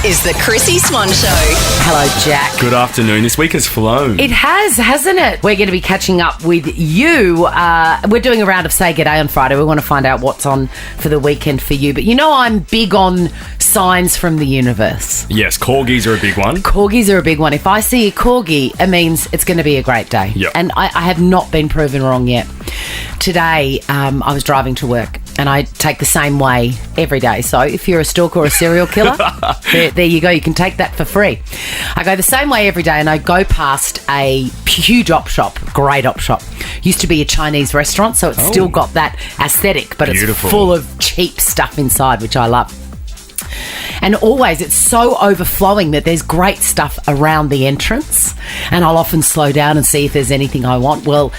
is the Chrissie Swan Show. Hello, Jack. Good afternoon. This week has flown. It has, hasn't it? We're going to be catching up with you. We're doing a round of Say G'day on Friday. We want to find out what's on for the weekend for you. But you know I'm big on signs from the universe. Yes, corgis are a big one. Corgis are a big one. If I see a corgi, it means it's going to be a great day. Yep. And I have not been proven wrong yet. Today, I was driving to work and I take the same way every day. So if you're a stalker or a serial killer, there you go. You can take that for free. I go the same way every day and I go past a huge op shop, great op shop. Used to be a Chinese restaurant, so it's still got that aesthetic, but it's full of cheap stuff inside, which I love. And always, it's so overflowing that there's great stuff around the entrance. And I'll often slow down and see if there's anything I want. Well,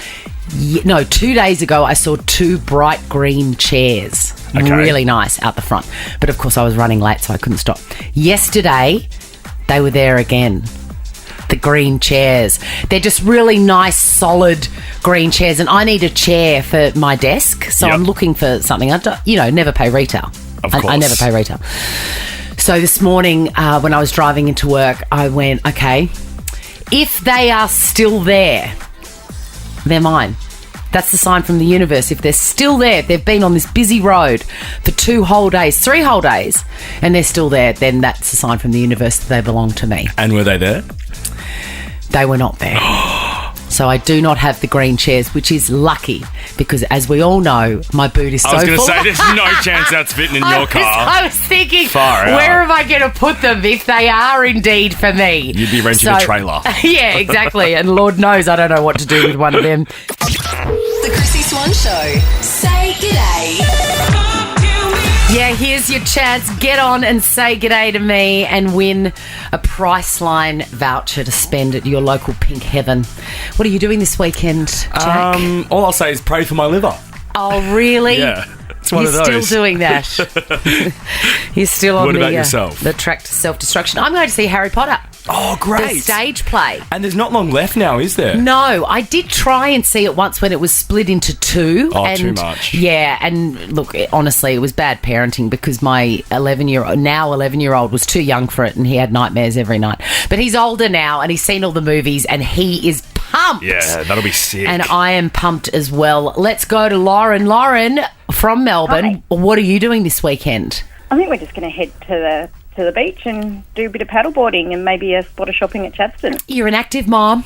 2 days ago, I saw 2 bright green chairs. Okay. Really nice out the front. But of course, I was running late, so I couldn't stop. Yesterday, they were there again. The green chairs. They're just really nice, solid green chairs. And I need a chair for my desk. So I'm looking for something. I don't, never pay retail. Of course. I never pay retail. So this morning, when I was driving into work, I went, okay, if they are still there, they're mine. That's the sign from the universe. If they're still there, if they've been on this busy road for 2 whole days, 3 whole days, and they're still there, then that's a sign from the universe that they belong to me. And were they there? They were not there. So I do not have the green chairs, which is lucky because, as we all know, my boot is so full. I was going to say, there's no chance that's fitting in your car. I was thinking, Far out. Where am I going to put them if they are indeed for me? You'd be renting a trailer. Yeah, exactly. And Lord knows I don't know what to do with one of them. The Chrissie Swan Show. Say g'day. Yeah, here's your chance. Get on and say g'day to me and win a Priceline voucher to spend at your local Pink Heaven. What are you doing this weekend, Jack? All I'll say is pray for my liver. Oh, really? Yeah, it's one of those. You're still doing that. You're still on What about yourself? The track to self-destruction. I'm going to see Harry Potter. Oh, great. The stage play. And there's not long left now, is there? No, I did try and see it once when it was split into 2. Oh, too much. Yeah, and look, honestly, it was bad parenting because my 11-year-old was too young for it and he had nightmares every night. But he's older now and he's seen all the movies and he is pumped. Yeah, that'll be sick. And I am pumped as well. Let's go to Lauren. Lauren from Melbourne. Hi. What are you doing this weekend? I think we're just going to head to the beach and do a bit of paddleboarding and maybe a spot of shopping at Chadstone. You're an active mom.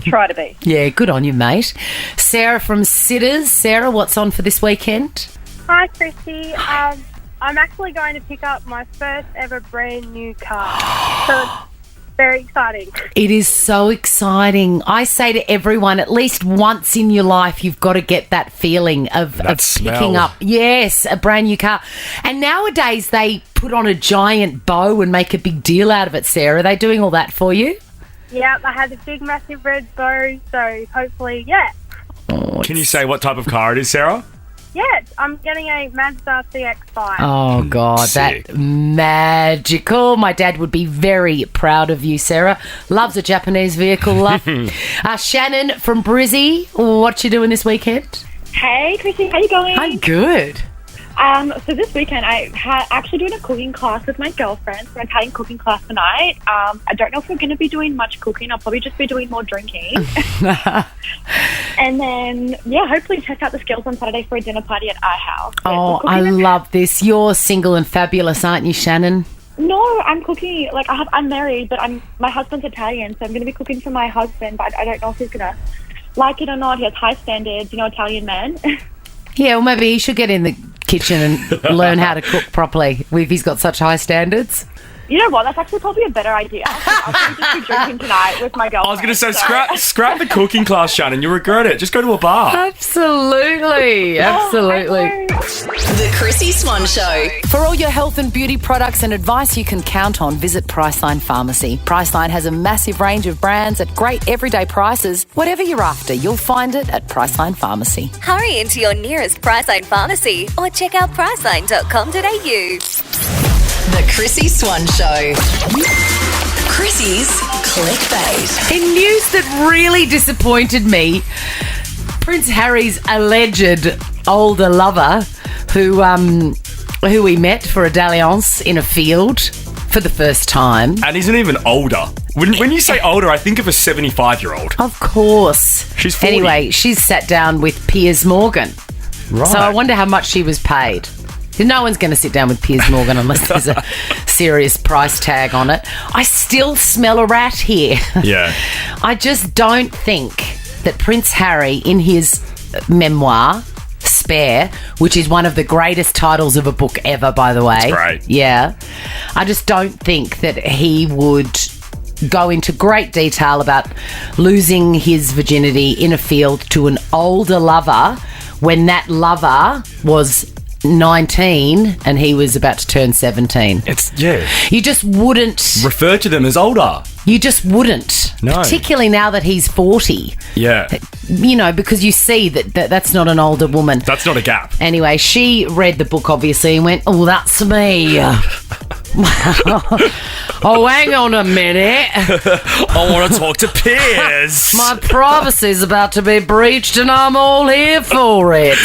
Try to be. Yeah, good on you, mate. Sarah from Sitters. Sarah, what's on for this weekend? Hi, Chrissie. I'm actually going to pick up my first ever brand new car. So it's very exciting. It is so exciting. I say to everyone, at least once in your life, you've got to get that feeling of picking up, a brand new car. And nowadays, they put on a giant bow and make a big deal out of it, Sarah. Are they doing all that for you? Yeah, I had a big, massive red bow, so hopefully, yeah. Can you say what type of car it is, Sarah? Yeah, I'm getting a Mazda CX-5. Oh, God, Sick. that magical. My dad would be very proud of you, Sarah. Loves a Japanese vehicle, love. Shannon from Brizzy, what you doing this weekend? Hey, Chrissie, how you going? I'm good. So this weekend I actually doing a cooking class with my girlfriend. So I'm having cooking class tonight. I don't know if we're going to be doing much cooking. I'll probably just be doing more drinking. And then, hopefully test out the skills on Saturday for a dinner party at our house. Oh, I love this. You're single and fabulous, aren't you, Shannon? No, I'm cooking. I'm married, but my husband's Italian, so I'm going to be cooking for my husband. But I don't know if he's going to like it or not. He has high standards, Italian man. Yeah, well, maybe he should get in the kitchen and learn how to cook properly if he's got such high standards. You know what? That's actually probably a better idea. I'll probably just be drinking tonight with my girlfriend. I was going to say, scrap the cooking class, Shannon. You'll regret it. Just go to a bar. Absolutely. Absolutely. The Chrissie Swan Show. For all your health and beauty products and advice you can count on, visit Priceline Pharmacy. Priceline has a massive range of brands at great everyday prices. Whatever you're after, you'll find it at Priceline Pharmacy. Hurry into your nearest Priceline pharmacy or check out priceline.com.au. The Chrissie Swan Show. Chrissie's clickbait. In news that really disappointed me, Prince Harry's alleged older lover, who we met for a dalliance in a field for the first time. And isn't even older. When you say older, I think of a 75-year-old. Of course. She's 40. Anyway, she's sat down with Piers Morgan. Right. So I wonder how much she was paid. No one's going to sit down with Piers Morgan unless there's a serious price tag on it. I still smell a rat here. Yeah. I just don't think that Prince Harry, in his memoir, Spare, which is one of the greatest titles of a book ever, by the way. It's great. Yeah. I just don't think that he would go into great detail about losing his virginity in a field to an older lover when that lover was 19 and he was about to turn 17. You just wouldn't refer to them as older. You just wouldn't. No. Particularly now that he's 40. Yeah. You know, because you see that's not an older woman. That's not a gap. Anyway, she read the book, obviously, and went, oh, that's me. Oh, hang on a minute. I want to talk to Piers. My privacy's about to be breached and I'm all here for it.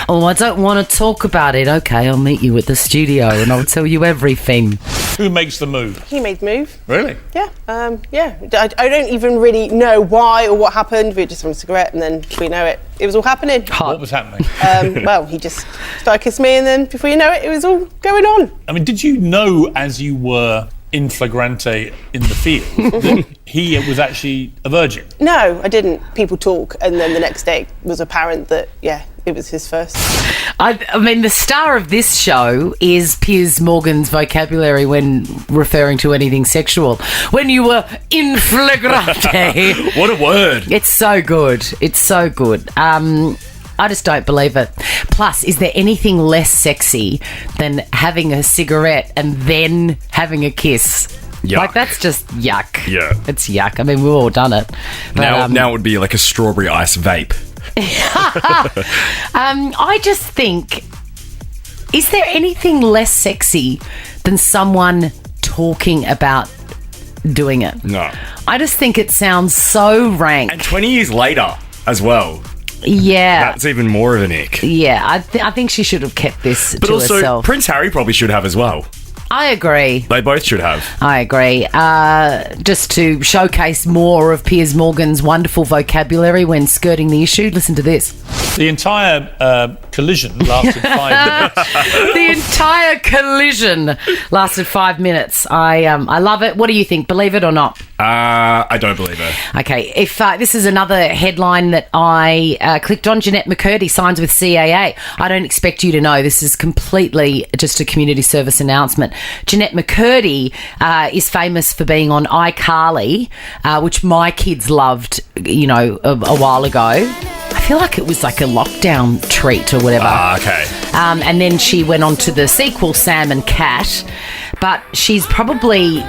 Oh, I don't want to talk about it. Okay, I'll meet you at the studio and I'll tell you everything. Who makes the move? He made the move. Really? Yeah. I don't even really know why or what happened. We were just having a cigarette and then before you know it, it was all happening. What was happening? Well, he just started kissing me and then before you know it, it was all going on. I mean, did you know as you were in flagrante in the field that he was actually a virgin? No, I didn't. People talk and then the next day it was apparent that, yeah, it was his first. I mean, the star of this show is Piers Morgan's vocabulary when referring to anything sexual. When you were in flagrante. What a word. It's so good. It's so good. I just don't believe it. Plus, is there anything less sexy than having a cigarette and then having a kiss? Yuck. Like, that's just yuck. Yeah. It's yuck. I mean, we've all done it. But, now it would be like a strawberry ice vape. I just think, is there anything less sexy than someone talking about doing it? No. I just think it sounds so rank. And 20 years later as well. Yeah. That's even more of an ick. Yeah, I think she should have kept this But to also, herself. Prince Harry probably should have as well. I agree. They both should have. I agree. Just to showcase more of Piers Morgan's wonderful vocabulary when skirting the issue, listen to this. The entire collision lasted 5 minutes. The entire collision lasted 5 minutes. I love it. What do you think? Believe it or not? I don't believe it. Okay, if this is another headline that I clicked on, Jeanette McCurdy signs with CAA. I don't expect you to know. This is completely just a community service announcement. Jeanette McCurdy is famous for being on iCarly, which my kids loved, you know, a while ago. I feel like it was like a lockdown treat or whatever. Okay. And then she went on to the sequel, Sam and Cat. But she's probably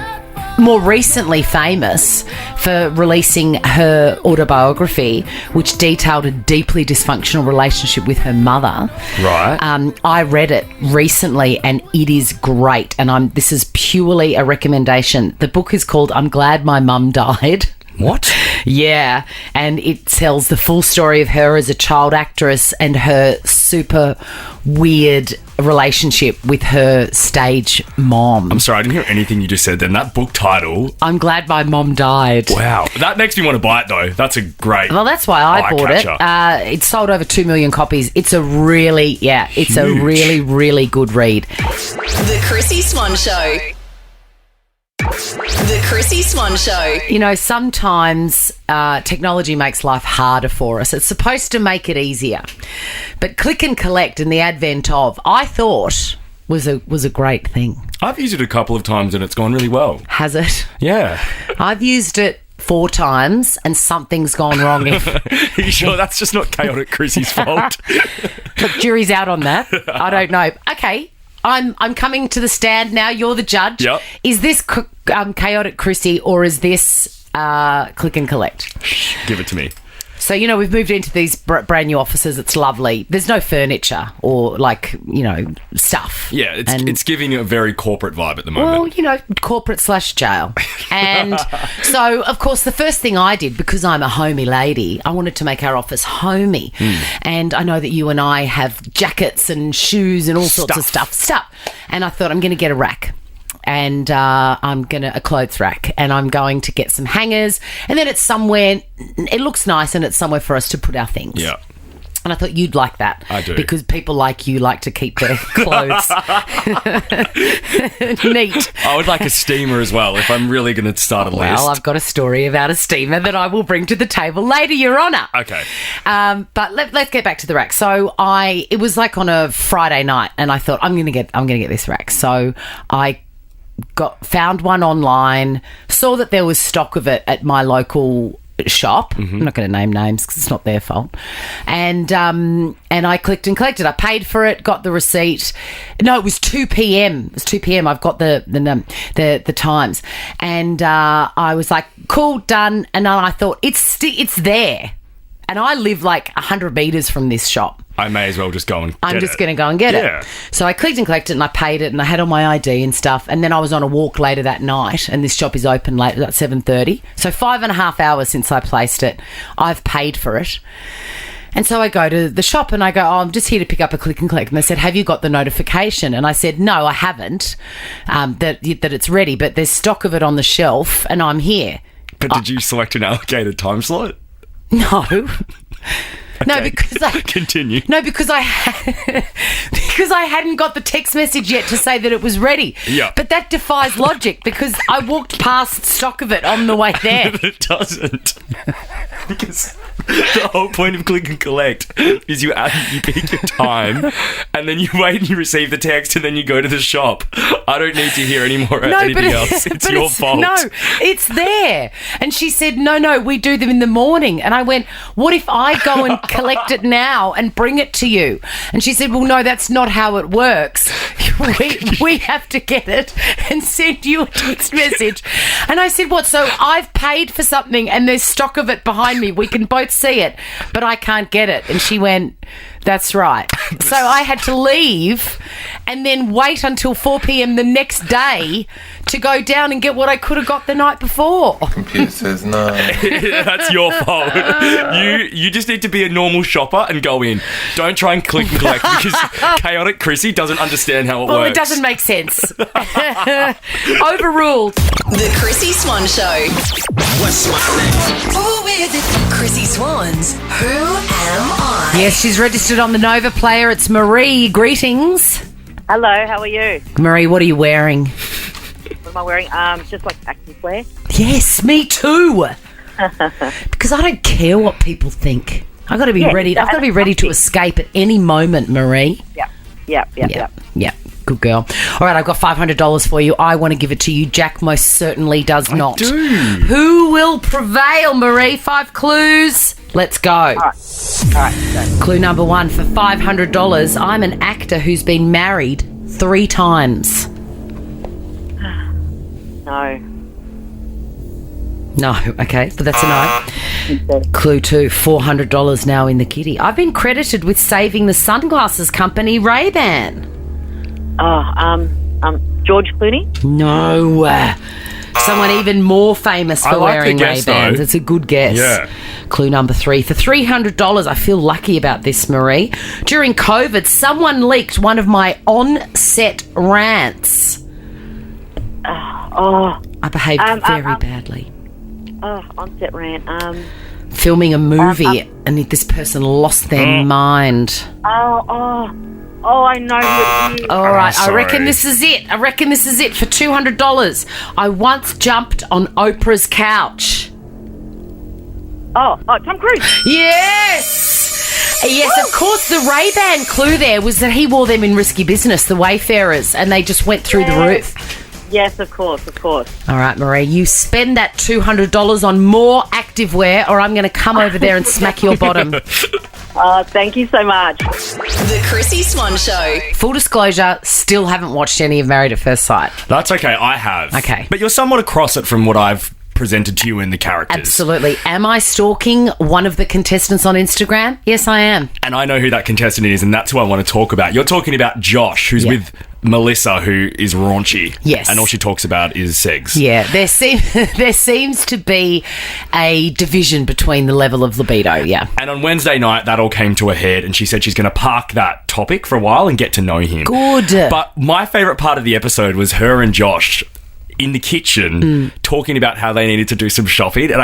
more recently famous for releasing her autobiography, which detailed a deeply dysfunctional relationship with her mother. Right. I read it recently and it is great. And this is purely a recommendation. The book is called I'm Glad My Mum Died. What? Yeah, and it tells the full story of her as a child actress and her super weird relationship with her stage mom. I'm sorry, I didn't hear anything you just said then. That book title... I'm Glad My Mom Died. Wow. That makes me want to buy it, though. That's a great... Well, that's why I bought it. It's sold over 2 million copies. It's a really, it's a really, really good read. The Chrissie Swan Show. The Chrissie Swan Show. You know, sometimes technology makes life harder for us. It's supposed to make it easier. But click and collect and the advent of, I thought, was a great thing. I've used it a couple of times and it's gone really well. Has it? Yeah. I've used it 4 times and something's gone wrong. Are you sure that's just not Chaotic Chrissie's fault? Look, jury's out on that. I don't know. Okay. I'm coming to the stand now. You're the judge. Yep. Is this Chaotic Chrissie or is this click and collect? Give it to me. So, you know, we've moved into these brand new offices. It's lovely. There's no furniture or, like, you know, stuff. Yeah, it's giving a very corporate vibe at the moment. Well, you know, corporate/jail. And so, of course, the first thing I did, because I'm a homey lady, I wanted to make our office homey. And I know that you and I have jackets and shoes and all sorts of stuff. And I thought, I'm going to get a rack. and I'm going to a clothes rack, and I'm going to get some hangers, and then it's somewhere. It looks nice, and it's somewhere for us to put our things. Yeah. And I thought you'd like that. I do. Because people like you like to keep their clothes neat. I would like a steamer as well if I'm really going to start a list. Well, I've got a story about a steamer that I will bring to the table later, Your Honour. Okay. But let's get back to the rack. So it was like on a Friday night, and I thought I'm going to get this rack. So I found one online, saw that there was stock of it at my local shop. I'm not going to name names because it's not their fault. And I clicked and collected. I paid for it, got the receipt. No, it was 2 p.m. It was 2 p.m. I've got the times. And I was like, cool, done. And then I thought, it's there. And I live like 100 metres from this shop. I may as well just go and I'm get just it. going to go and get Yeah. it. So I clicked and collected, and I paid it, and I had all my ID and stuff. And then I was on a walk later that night, and this shop is open late at 7:30. So 5.5 hours since I placed it. I've paid for it. And so I go to the shop and I go, I'm just here to pick up a click and collect. And they said, have you got the notification? And I said, no, I haven't, that it's ready, but there's stock of it on the shelf and I'm here. But did you select an allocated time slot? No. No, Okay. because Continue. No, because I hadn't got the text message yet to say that it was ready. Yeah. But that defies logic because I walked past stock of it on the way there. It doesn't. Because the whole point of click and collect is you pick your time and then you wait and you receive the text and then you go to the shop. I don't need to hear any more anything else. It's your fault. No, it's there. And she said, no, we do them in the morning. And I went, what if I go and collect it now and bring it to you? And she said, well, no, that's not how it works. We have to get it and send you a text message. And I said, what? So I've paid for something and there's stock of it behind me. We can both see it, but I can't get it. And she went, that's right. So I had to leave and then wait until 4 p.m. the next day to go down and get what I could have got the night before. Computer says no. That's your fault. You just need to be a normal shopper and go in. Don't try and click and collect because chaotic Chrissie doesn't understand how it works. Well, it doesn't make sense. Overruled. The Chrissie Swan Show. What's my name? Who is it? Chrissie Swans. Who am I? Yes, she's registered on the Nova Player. It's Marie. Greetings. Hello, how are you? Marie, what are you wearing? What am I wearing? Just like activewear. Yes, me too. Because I don't care what people think. I've got to be ready. I've got to be ready to escape at any moment, Marie. Yep. Good girl. All right, I've got $500 for you. I want to give it to you. Jack most certainly does not. I do. Who will prevail, Marie? 5 clues. Let's go. All right. Clue number 1 for $500. I'm an actor who's been married 3 times. No, okay, but that's a no. Clue 2, $400 now in the kitty. I've been credited with saving the sunglasses company Ray-Ban. George Clooney? No. Someone even more famous for I like the wearing guess, Ray-Bans. though. It's a good guess. Yeah. Clue number 3 for $300. I feel lucky about this, Marie. During COVID, someone leaked one of my on-set rants. I behaved very badly. On-set rant. Filming a movie and this person lost their mind. I know who it is. All right, I sorry. reckon this is it. For $200. I once jumped on Oprah's couch. Tom Cruise. Yes! Yes, of course, the Ray-Ban clue there was that he wore them in Risky Business, the Wayfarers, and they just went through the roof. Yes, of course. All right, Marie, you spend that $200 on more activewear or I'm going to come over there and smack your bottom. Thank you so much. The Chrissie Swan Show. Full disclosure, still haven't watched any of Married at First Sight. That's okay, I have. Okay. But you're somewhat across it from what I've presented to you in the characters. Absolutely. Am I stalking one of the contestants on Instagram? Yes, I am. And I know who that contestant is, and that's who I want to talk about. You're talking about Josh, who's with Melissa, who is raunchy. Yes. And all she talks about is sex. Yeah, there seems to be a division between the level of libido, yeah. And on Wednesday night, that all came to a head, and she said she's going to park that topic for a while and get to know him. Good. But my favourite part of the episode was her and Josh in the kitchen talking about how they needed to do some shopping. And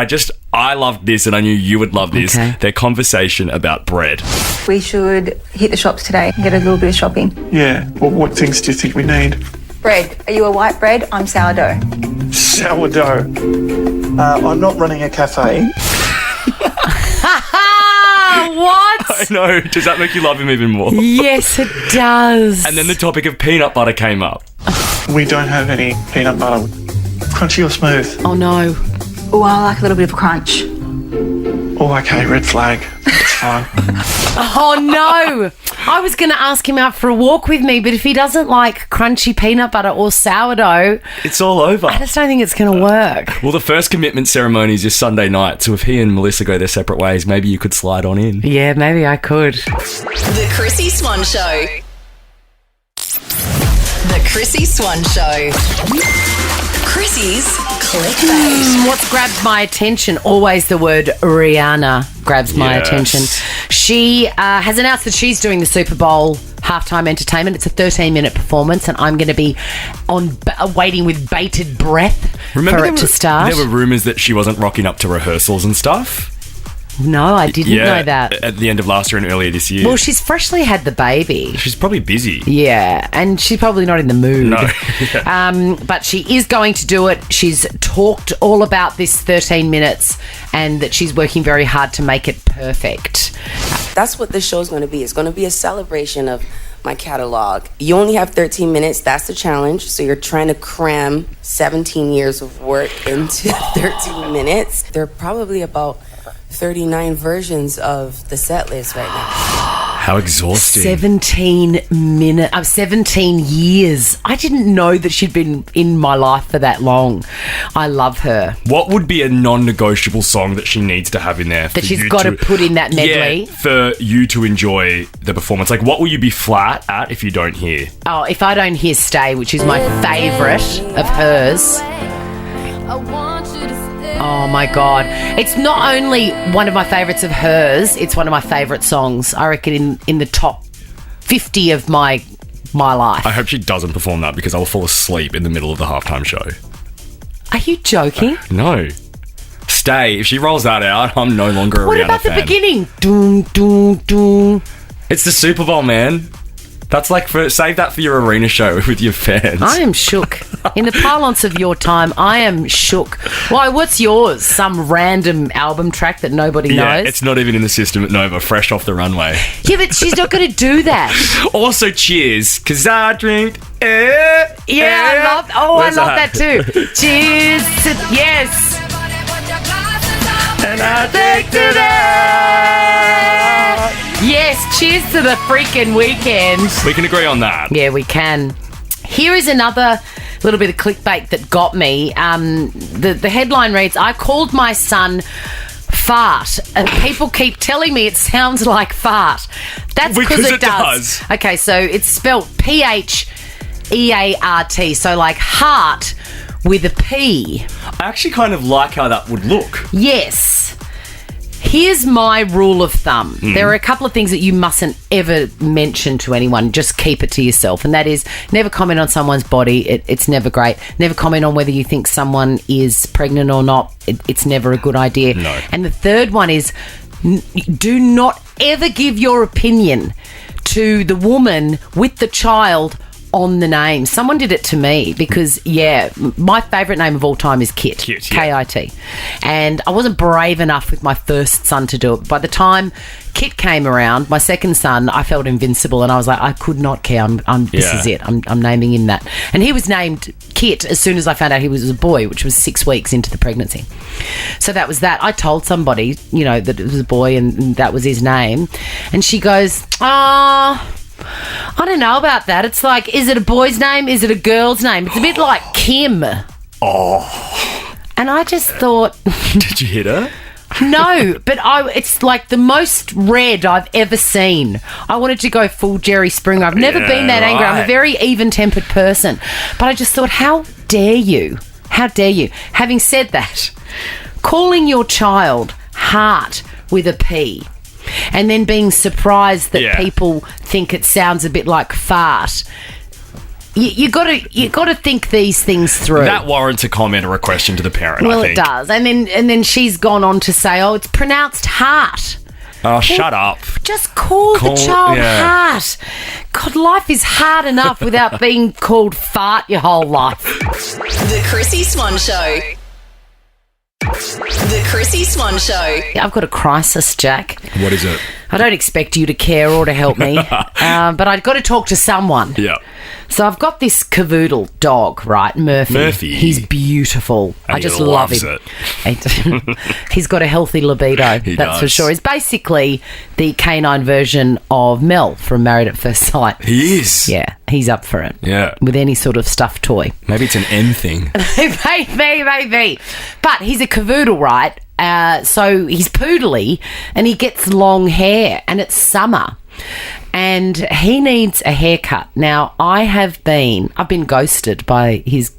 I loved this, and I knew you would love this. Okay. Their conversation about bread. We should hit the shops today and get a little bit of shopping. Yeah. Well, what things do you think we need? Bread. Are you a white bread? I'm sourdough. Sourdough. I'm not running a cafe. What? I know. Does that make you love him even more? Yes, it does. And then the topic of peanut butter came up. We don't have any peanut butter. Crunchy or smooth? Oh, no. Oh, I like a little bit of crunch. Oh, okay, red flag. It's fine. Oh, no. I was going to ask him out for a walk with me, but if he doesn't like crunchy peanut butter or sourdough... It's all over. I just don't think it's going to work. Well, the first commitment ceremony is this Sunday night, so if he and Melissa go their separate ways, maybe you could slide on in. Yeah, maybe I could. The Chrissie Swan Show. The Chrissie Swan Show. Chrissie's clickbait. What's grabbed my attention? Always the word Rihanna grabs my attention. She has announced that she's doing the Super Bowl halftime entertainment. It's a 13-minute performance, and I'm going to be waiting with bated breath for it to start. There were rumours that she wasn't rocking up to rehearsals and stuff. No, I didn't know that. At the end of last year and earlier this year. Well, she's freshly had the baby. She's probably busy. Yeah, and she's probably not in the mood. No. But she is going to do it. She's talked all about this 13 minutes and that she's working very hard to make it perfect. That's what this show's going to be. It's going to be a celebration of my catalog. You only have 13 minutes. That's the challenge. So you're trying to cram 17 years of work into 13 minutes. There are probably about 39 versions of the set list right now. How exhausting. 17 years. I didn't know that she'd been in my life for that long. I love her. What would be a non-negotiable song that she needs to have in there? That she's got to put in that medley? Yeah, for you to enjoy the performance. Like, what will you be flat at if you don't hear? Oh, if I don't hear Stay, which is my favourite of hers. Oh my God. It's not only one of my favourites of hers, it's one of my favourite songs. I reckon in the top 50 of my life. I hope she doesn't perform that because I will fall asleep in the middle of the halftime show. Are you joking? No. Stay. If she rolls that out, I'm no longer a Rihanna fan. What about the beginning? Doom, doom, doom. It's the Super Bowl, man. That's like save that for your arena show with your fans. I am shook. In the parlance of your time, I am shook. Why, what's yours? Some random album track that nobody knows? It's not even in the system at Nova, fresh off the runway. Yeah, but she's not going to do that. Also, Cheers, because I drink I love that too. Cheers. Yes. And I take to that. Yes, cheers to the freaking weekend. We can agree on that. Yeah, we can. Here is another little bit of clickbait that got me. The headline reads, I called my son fart. People keep telling me it sounds like fart. That's because it does. Okay, so it's spelt P-H-E-A-R-T, so like heart with a P. I actually kind of like how that would look. Yes. Here's my rule of thumb. There are a couple of things that you mustn't ever mention to anyone. Just keep it to yourself. And that is never comment on someone's body. It's never great. Never comment on whether you think someone is pregnant or not. It's never a good idea. No. And the third one is do not ever give your opinion to the woman with the child on the name. Someone did it to me because, my favourite name of all time is Kit. Kit, yeah. K-I-T. And I wasn't brave enough with my first son to do it. By the time Kit came around, my second son, I felt invincible and I was like, I could not care. This is it. I'm naming him that. And he was named Kit as soon as I found out he was a boy, which was 6 weeks into the pregnancy. So that was that. I told somebody, that it was a boy and that was his name. And she goes, I don't know about that. It's like, is it a boy's name? Is it a girl's name? It's a bit like Kim. Oh. And I just thought... Did you hit her? No, but it's like the most red I've ever seen. I wanted to go full Jerry Springer. I've never been that angry. I'm a very even-tempered person. But I just thought, how dare you? How dare you? Having said that, calling your child Heart with a P and then being surprised that people think it sounds a bit like fart. You got to think these things through. That warrants a comment or a question to the parent. Well, I think it does, and then she's gone on to say, "Oh, it's pronounced heart." Oh, shut up! Just call the child Heart. God, life is hard enough without being called fart your whole life. The Chrissie Swan Show. The Chrissie Swan Show. I've got a crisis, Jack. What is it? I don't expect you to care or to help me, but I've got to talk to someone. Yeah. So I've got this cavoodle dog, right, Murphy. He's beautiful. And I just he love loves him. it. He's got a healthy libido, He that's for does. sure. He's basically the canine version of Mel from Married at First Sight. He is. Yeah, he's up for it. Yeah. With any sort of stuffed toy. Maybe it's an M thing. Maybe. But he's a cavoodle, right? So he's poodly and he gets long hair and it's summer and he needs a haircut. Now, I've been ghosted by his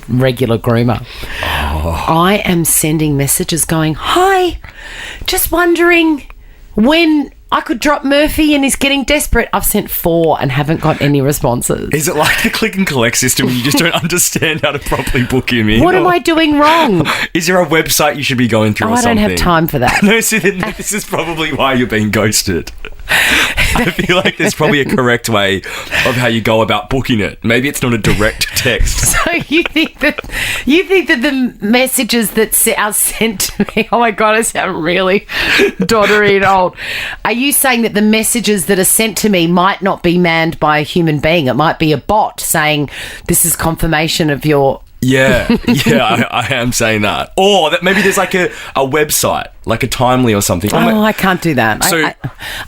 regular groomer. I am sending messages going, "Hi, just wondering when I could drop Murphy and he's getting desperate." I've sent 4 and haven't got any responses. Is it like the click and collect system and you just don't understand how to properly book him in? What am I doing wrong? Is there a website you should be going through or I don't something? have time for that. No, see, then this is probably why you're being ghosted. I feel like there's probably a correct way of how you go about booking it. Maybe it's not a direct text. So you think that the messages that are sent to me, oh my God, I sound really doddery and old. Are you saying that the messages that are sent to me might not be manned by a human being? It might be a bot saying, "This is confirmation of your..." Yeah, I am saying that. Or that maybe there's like a website, like a Timely or something. Oh, I can't do that. So-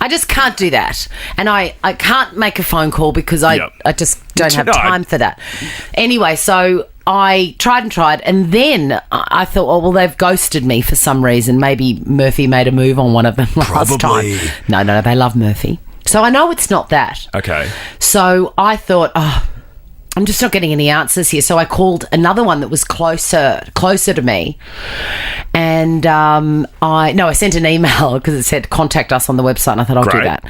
I just can't do that. And I can't make a phone call because I just don't have time for that. Anyway, so I tried. And then I thought, oh, well, they've ghosted me for some reason. Maybe Murphy made a move on one of them last Probably. time. No, they love Murphy. So I know it's not that. Okay. So I thought, I'm just not getting any answers here. So I called another one that was closer to me. And I sent an email because it said contact us on the website. And I thought I'll do that.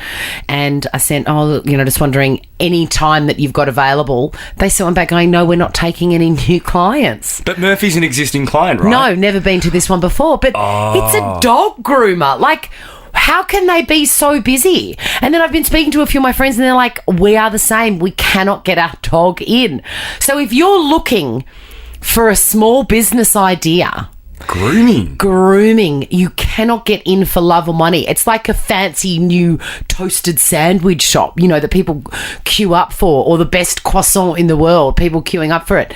And I sent, just wondering any time that you've got available. They sent one back going, no, we're not taking any new clients. But Murphy's an existing client, right? No, never been to this one before. But it's a dog groomer. Like, how can they be so busy? And then I've been speaking to a few of my friends and they're like, we are the same. We cannot get our dog in. So if you're looking for a small business idea... Grooming. You cannot get in for love or money. It's like a fancy new toasted sandwich shop, that people queue up for, or the best croissant in the world, people queuing up for it.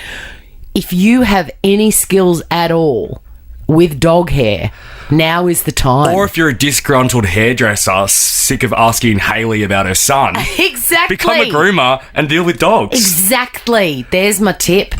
If you have any skills at all with dog hair, now is the time. Or if you're a disgruntled hairdresser sick of asking Hayley about her son. Exactly. Become a groomer and deal with dogs. Exactly. There's my tip.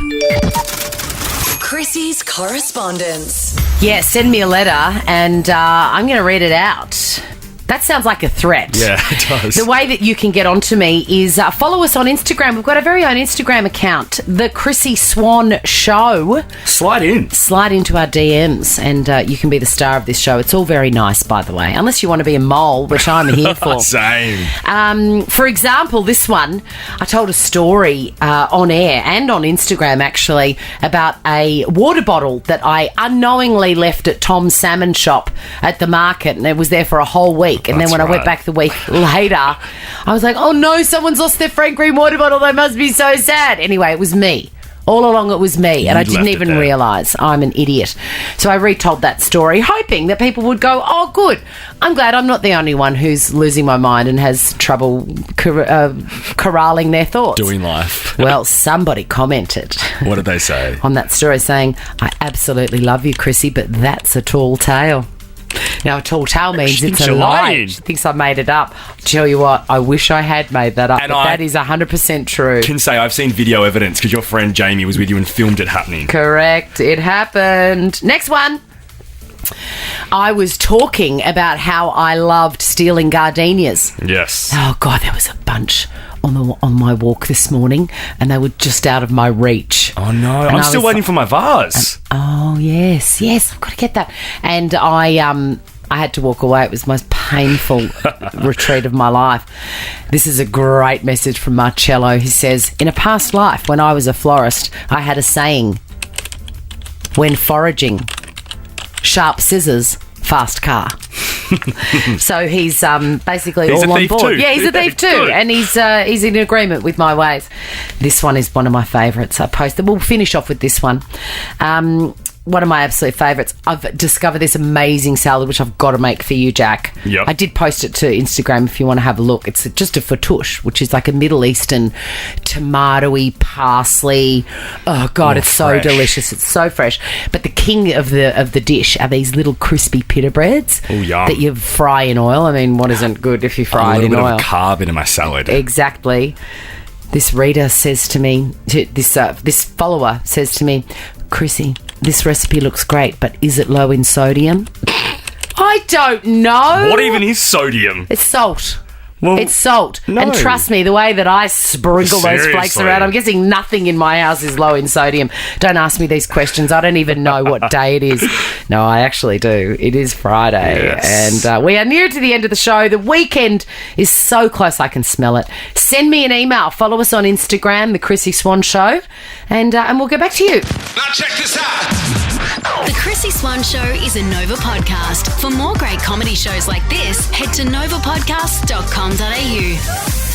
Chrissie's correspondence. Yeah, send me a letter and I'm going to read it out. That sounds like a threat. Yeah, it does. The way that you can get onto me is follow us on Instagram. We've got a very own Instagram account, The Chrissie Swan Show. Slide into our DMs and you can be the star of this show. It's all very nice, by the way, unless you want to be a mole, which I'm here for. Same. For example, this one, I told a story on air and on Instagram, actually, about a water bottle that I unknowingly left at Tom's Salmon Shop at the market, and it was there for a whole week. And then when I went back the week later, I was like, oh no, someone's lost their Frank Green water bottle. They must be so sad. Anyway, it was me. All along it was me, and I didn't even realise. I'm an idiot. So I retold that story, hoping that people would go, oh, good. I'm glad I'm not the only one who's losing my mind and has trouble corralling their thoughts. Doing life. Well, somebody commented. What did they say? On that story saying, I absolutely love you, Chrissie, but that's a tall tale. Now, a tall tale means it's a lie. She thinks I made it up. Tell you what, I wish I had made that up, but that is 100% true. Can say I've seen video evidence because your friend Jamie was with you and filmed it happening. Correct. It happened. Next one. I was talking about how I loved stealing gardenias. Yes. Oh, God, there was a bunch on my walk this morning, and they were just out of my reach. Oh, no. I'm still waiting for my vase. Oh, yes, I've got to get that. And I had to walk away. It was the most painful retreat of my life. This is a great message from Marcello. He says, in a past life, when I was a florist, I had a saying, when foraging, sharp scissors, fast car. So he's basically all on board. Too. Yeah, he's a thief too. Good. And he's in agreement with my ways. This one is one of my favourites. I posted. We'll finish off with this one. One of my absolute favourites. I've discovered this amazing salad, which I've got to make for you, Jack. Yep. I did post it to Instagram if you want to have a look. It's just a fattoush, which is like a Middle Eastern tomatoey parsley. Oh, God, it's fresh. so delicious. It's so fresh. But the king of the dish are these little crispy pita breads that you fry in oil. I mean, what isn't good if you fry it in oil? A little bit of carb into my salad. Exactly. This reader says to me, this follower says to me, Chrissie, this recipe looks great, but is it low in sodium? I don't know. What even is sodium? It's salt. Well, it's salt. no. And trust me, the way that I sprinkle those flakes Seriously. around, I'm guessing nothing in my house is low in sodium. Don't ask me these questions. I don't even know what day it is. No, I actually do. It is Friday. Yes. And we are near to the end of the show. The weekend is so close, I can smell it. Send me an email. Follow us on Instagram, The Chrissie Swan Show, and we'll get back to you. Now check this out. The Chrissie Swan Show is a Nova podcast. For more great comedy shows like this, head to novapodcast.com.au.